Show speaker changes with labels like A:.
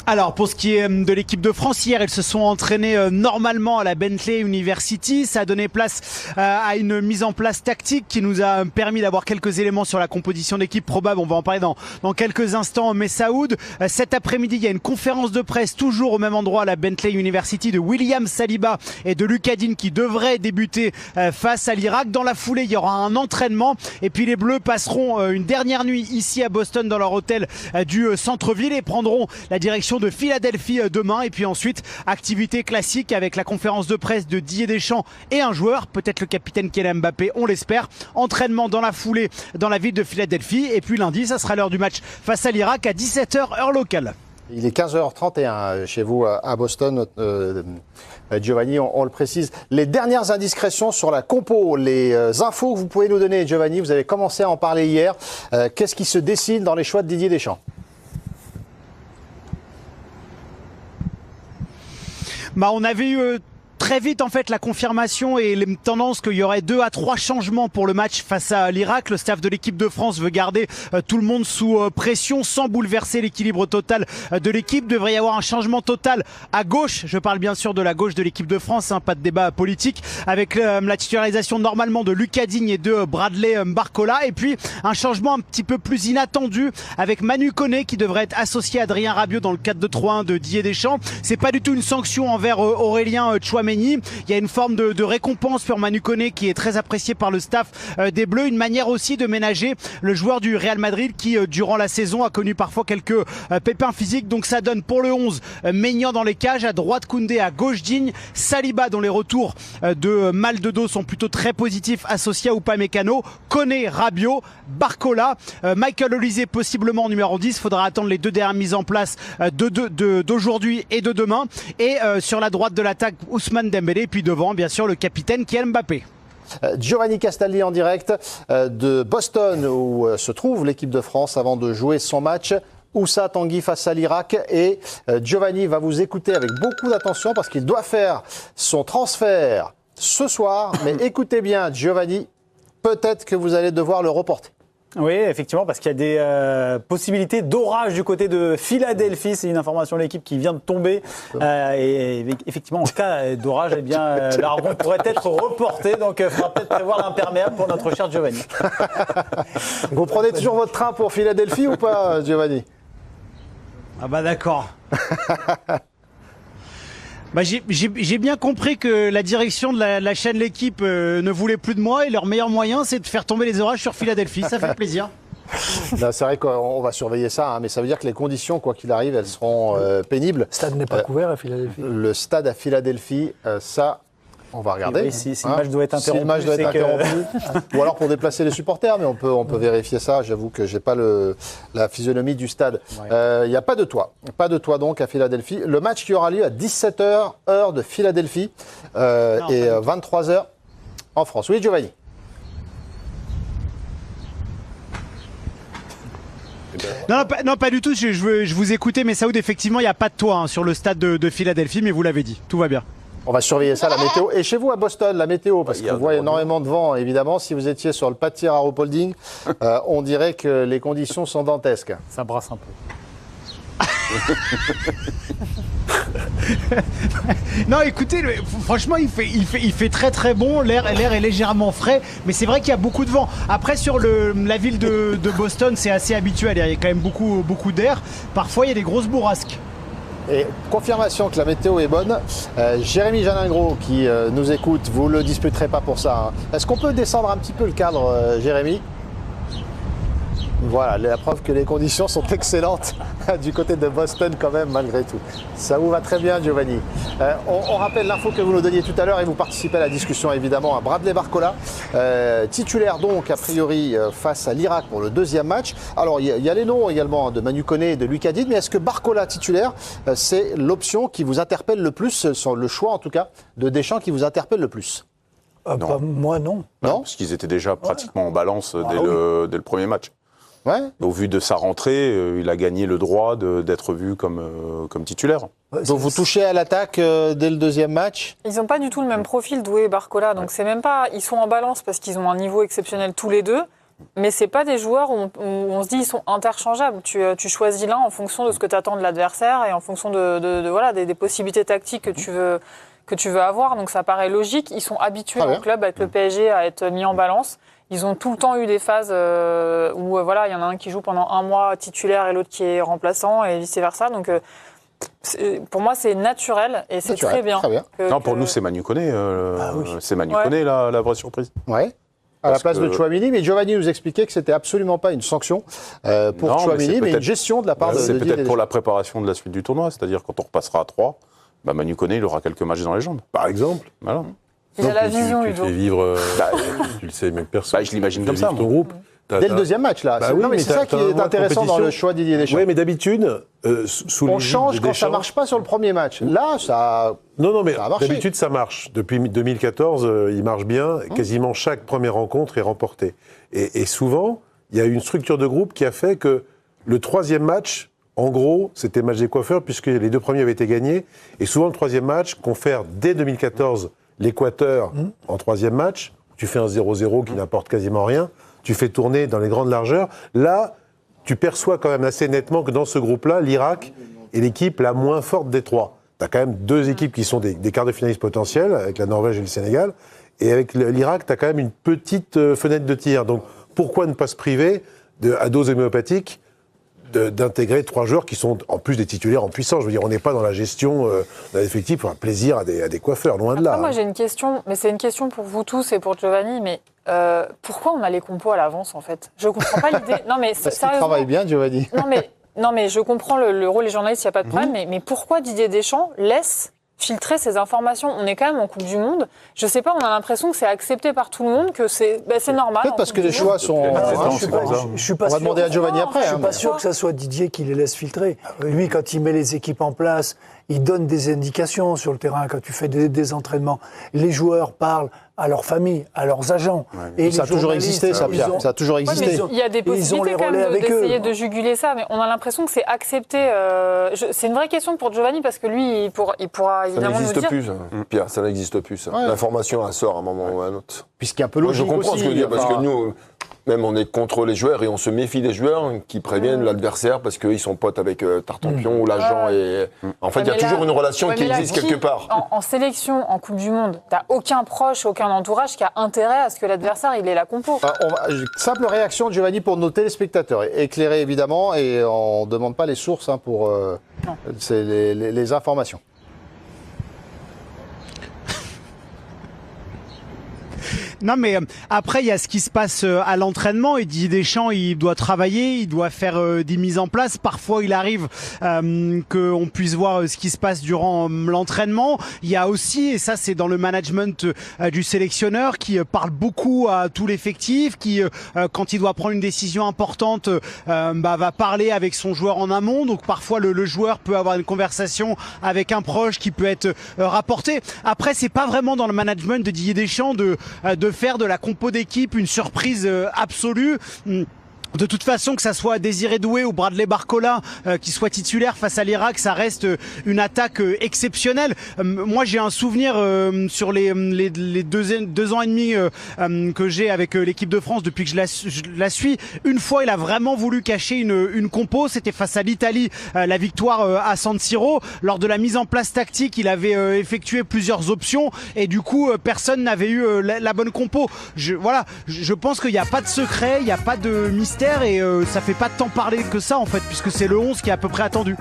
A: Alors pour ce qui est de l'équipe de France, hier ils se sont entraînés normalement à la Bentley University. Ça a donné place à une mise en place tactique qui nous a permis d'avoir quelques éléments sur la composition d'équipe probable. On va en parler dans quelques instants. Messaoud, cet après-midi il y a une conférence de presse toujours au même endroit à la Bentley University de William Saliba et de Lucas Digne qui devraient débuter face à l'Irak. Dans la foulée il y aura un entraînement et puis les Bleus passeront une dernière nuit ici à Boston dans leur hôtel du centre-ville et prendront la direction de Philadelphie demain. Et puis ensuite, activité classique avec la conférence de presse de Didier Deschamps et un joueur, peut-être le capitaine Kylian Mbappé, on l'espère. Entraînement dans la foulée dans la ville de Philadelphie. Et puis lundi, ça sera l'heure du match face à l'Irak à 17h heure locale.
B: Il est 15h31 chez vous à Boston, Giovanni, on le précise. Les dernières indiscrétions sur la compo, les infos que vous pouvez nous donner, Giovanni, vous avez commencé à en parler hier. Qu'est-ce qui se dessine dans les choix de Didier Deschamps ?
A: On avait eu très vite en fait la confirmation et les tendances qu'il y aurait 2 à 3 changements pour le match face à l'Irak. Le staff de l'équipe de France veut garder tout le monde sous pression sans bouleverser l'équilibre total de l'équipe. Devrait y avoir un changement total à gauche. Je parle bien sûr de la gauche de l'équipe de France, pas de débat politique, avec la titularisation normalement de Lucas Digne et de Bradley Barcola. Et puis un changement un petit peu plus inattendu avec Manu Koné qui devrait être associé à Adrien Rabiot dans le 4-2-3-1 de Didier Deschamps. C'est pas du tout une sanction envers Aurélien Tchouaméni. Il y a une forme de récompense pour Manu Koné qui est très apprécié par le staff des Bleus. Une manière aussi de ménager le joueur du Real Madrid qui, durant la saison, a connu parfois quelques pépins physiques. Donc ça donne pour le 11 Maignan dans les cages, à droite Koundé, à gauche Digne, Saliba dont les retours de mal de dos sont plutôt très positifs, associés à Upamecano, Koné, Rabiot, Barcola, Michael Olise possiblement en numéro 10. Faudra attendre les 2 dernières mises en place d'aujourd'hui et de demain. Et sur la droite de l'attaque, Ousmane Dembélé, puis devant bien sûr le capitaine Kylian Mbappé.
B: Giovanni Castaldi en direct de Boston où se trouve l'équipe de France avant de jouer son match. Oussa Tanguy face à l'Irak et Giovanni va vous écouter avec beaucoup d'attention parce qu'il doit faire son transfert ce soir. Mais écoutez bien Giovanni, peut-être que vous allez devoir le reporter.
C: Oui, effectivement, parce qu'il y a des possibilités d'orage du côté de Philadelphie. C'est une information de l'équipe qui vient de tomber. Et effectivement, en cas d'orage, eh bien, la rencontre pourrait être reportée. Donc, il faudra peut-être prévoir l'imperméable pour notre cher Giovanni.
B: Vous prenez toujours votre train pour Philadelphie ou pas, Giovanni ?
A: Ah bah d'accord. J'ai bien compris que la direction de la chaîne L'équipe ne voulait plus de moi et leur meilleur moyen c'est de faire tomber les orages sur Philadelphie. Ça fait plaisir.
B: C'est vrai qu'on va surveiller ça, mais ça veut dire que les conditions, quoi qu'il arrive, elles seront pénibles.
D: Le stade n'est pas couvert à Philadelphie.
B: Le stade à Philadelphie, ça... On va regarder.
C: Oui, si le match doit être interrompu.
B: Si le match doit être interrompu. Ou alors pour déplacer les supporters, mais on peut vérifier ça. J'avoue que j'ai pas la physionomie du stade. Il n'y a pas de toit. Pas de toit donc à Philadelphie. Le match qui aura lieu à 17h, heure de Philadelphie, et 23h en France. Oui, Giovanni.
A: Non, pas du tout. Je vous écoutais, mais Saoud, effectivement, il n'y a pas de toit sur le stade de Philadelphie, mais vous l'avez dit. Tout va bien.
B: On va surveiller ça, la météo. Et chez vous à Boston, la météo, parce qu'on voit énormément de vent, évidemment. Si vous étiez sur le pas de tir à Ruhpolding, on dirait que les conditions sont dantesques.
C: Ça brasse un peu.
A: Non, écoutez, franchement, il fait très très bon. L'air est légèrement frais, mais c'est vrai qu'il y a beaucoup de vent. Après, sur la ville de Boston, c'est assez habituel. Il y a quand même beaucoup d'air. Parfois, il y a des grosses bourrasques.
B: Et confirmation que la météo est bonne. Jérémy Jalingro qui nous écoute, vous ne le disputerez pas pour ça. Est-ce qu'on peut descendre un petit peu le cadre, Jérémy ? Voilà, la preuve que les conditions sont excellentes du côté de Boston quand même, malgré tout. Ça vous va très bien, Giovanni. On rappelle l'info que vous nous donniez tout à l'heure et vous participez à la discussion, évidemment, à Bradley Barcola, titulaire donc, a priori, face à l'Irak pour le 2e match. Alors, il y a les noms également de Manu Koné et de Lucas Digne, mais est-ce que Barcola titulaire, c'est l'option qui vous interpelle le plus, le choix en tout cas, de Deschamps qui vous interpelle le plus ?
D: Moi, non.
B: Non,
E: parce qu'ils étaient déjà pratiquement en balance dès le premier match.
B: Ouais.
E: Au vu de sa rentrée, il a gagné le droit d'être vu comme titulaire.
B: Donc vous touchez à l'attaque dès le 2e match ?
F: Ils n'ont pas du tout le même profil, Doué et Barcola. Donc c'est même pas... Ils sont en balance parce qu'ils ont un niveau exceptionnel tous les deux. Mais c'est pas des joueurs où on se dit ils sont interchangeables. Tu choisis l'un en fonction de ce que tu attends de l'adversaire et en fonction voilà, des possibilités tactiques que tu veux avoir. Donc ça paraît logique. Ils sont habitués en club avec le PSG à être mis en balance. Ils ont tout le temps eu des phases où voilà, il y en a un qui joue pendant un mois titulaire et l'autre qui est remplaçant et vice-versa. Donc pour moi, c'est naturel et c'est très bien.
E: Non, pour nous, c'est Manu Koné. C'est Manu Koné, la vraie surprise.
B: Ouais. À la place de Tchouaméni, mais Giovanni nous expliquait que c'était absolument pas une sanction pour Tchouaméni, mais une gestion de la part de
E: C'est
B: Didier
E: peut-être pour la préparation de la suite du tournoi, c'est-à-dire quand on repassera à 3, Manu Koné, il aura quelques matchs dans les jambes.
G: Par exemple.
E: Voilà.
F: Il a la vision,
G: tu
F: Ludo.
G: fais vivre, tu le sais, même personne.
E: Je l'imagine comme ça.
G: Ton groupe.
B: Dès le deuxième match, là. Non, mais c'est ça qui est intéressant dans le choix de Didier Deschamps.
G: Oui, mais d'habitude, sous
B: on change quand ça marche pas sur le premier match. Là, ça.
G: Non, mais
B: ça a marché.
G: d'habitude, ça marche. Depuis 2014, il marche bien. Quasiment chaque première rencontre est remportée. Et souvent, il y a une structure de groupe qui a fait que le troisième match, en gros, c'était match des coiffeurs, puisque les 2 premiers avaient été gagnés. Et souvent, le troisième match, confère dès 2014 l'Équateur en troisième match. Tu fais un 0-0 qui n'apporte quasiment rien. Tu fais tourner dans les grandes largeurs. Là, tu perçois quand même assez nettement que dans ce groupe-là, l'Irak est l'équipe la moins forte des 3. Tu as quand même 2 équipes qui sont des quarts de finalistes potentiels, avec la Norvège et le Sénégal. Et avec l'Irak, tu as quand même une petite fenêtre de tir. Donc, pourquoi ne pas se priver, à dose homéopathique, d'intégrer 3 joueurs qui sont en plus des titulaires en puissance. Je veux dire, on n'est pas dans la gestion d'un effectif pour un plaisir à des coiffeurs, loin de là.
F: Moi, j'ai une question, mais c'est une question pour vous tous et pour Giovanni, mais pourquoi on a les compos à l'avance, en fait ? Je comprends pas l'idée. Non, mais
B: parce qu'il travaille bien, Giovanni.
F: Non, mais je comprends le rôle des journalistes, il n'y a pas de problème, mais pourquoi Didier Deschamps laisse filtrer ces informations? On est quand même en Coupe du Monde. Je sais pas, on a l'impression que c'est accepté par tout le monde, que c'est normal.
B: Peut-être parce que les choix sont.
D: Je suis pas
B: on va demander à Giovanni après.
D: Je suis pas sûr que ça soit Didier qui les laisse filtrer. Lui, quand il met les équipes en place, il donne des indications sur le terrain quand tu fais des entraînements. Les joueurs parlent à leur famille, à leurs agents.
B: Et ça a toujours existé, ça, Pierre. Ça a toujours existé.
F: Il y a des possibilités quand même d'essayer de juguler ça, mais on a l'impression que c'est accepté. C'est une vraie question pour Giovanni, parce que lui, il pourra évidemment nous dire...
H: Ça n'existe plus, Pierre, ça n'existe plus. Ça. Ouais. L'information, elle sort à un moment ou à un autre.
B: Puisqu'il y a un peu logique aussi.
H: Je comprends ce que tu veux dire, parce que nous... Même on est contre les joueurs et on se méfie des joueurs qui préviennent l'adversaire parce qu'ils sont potes avec Tartampion ou l'agent. Et... En fait, il y a toujours une relation qui existe quelque part.
F: En sélection, en Coupe du Monde, t'as aucun proche, aucun entourage qui a intérêt à ce que l'adversaire il ait la compo.
B: Simple réaction de Giovanni pour nos téléspectateurs, éclairés évidemment, et on ne demande pas les sources pour les informations.
A: Non, mais après, il y a ce qui se passe à l'entraînement. Et Didier Deschamps, il doit travailler, il doit faire des mises en place. Parfois, il arrive qu'on puisse voir ce qui se passe durant l'entraînement. Il y a aussi, et ça c'est dans le management du sélectionneur, qui parle beaucoup à tout l'effectif, qui, quand il doit prendre une décision importante, va parler avec son joueur en amont. Donc parfois, le joueur peut avoir une conversation avec un proche qui peut être rapporté. Après, c'est pas vraiment dans le management de Didier Deschamps de faire de la compo d'équipe une surprise absolue. De toute façon, que ça soit Désiré Doué ou Bradley Barcola qui soit titulaire face à l'Irak, ça reste une attaque exceptionnelle. Moi, j'ai un souvenir sur les 2 ans et demi que j'ai avec l'équipe de France depuis que je la suis. Une fois, il a vraiment voulu cacher une compo. C'était face à l'Italie, la victoire à San Siro. Lors de la mise en place tactique, il avait effectué plusieurs options et du coup, personne n'avait eu la bonne compo. Je pense qu'il n'y a pas de secret, il n'y a pas de mystère. Et ça fait pas tant parler que ça en fait, puisque c'est le 11 qui est à peu près attendu.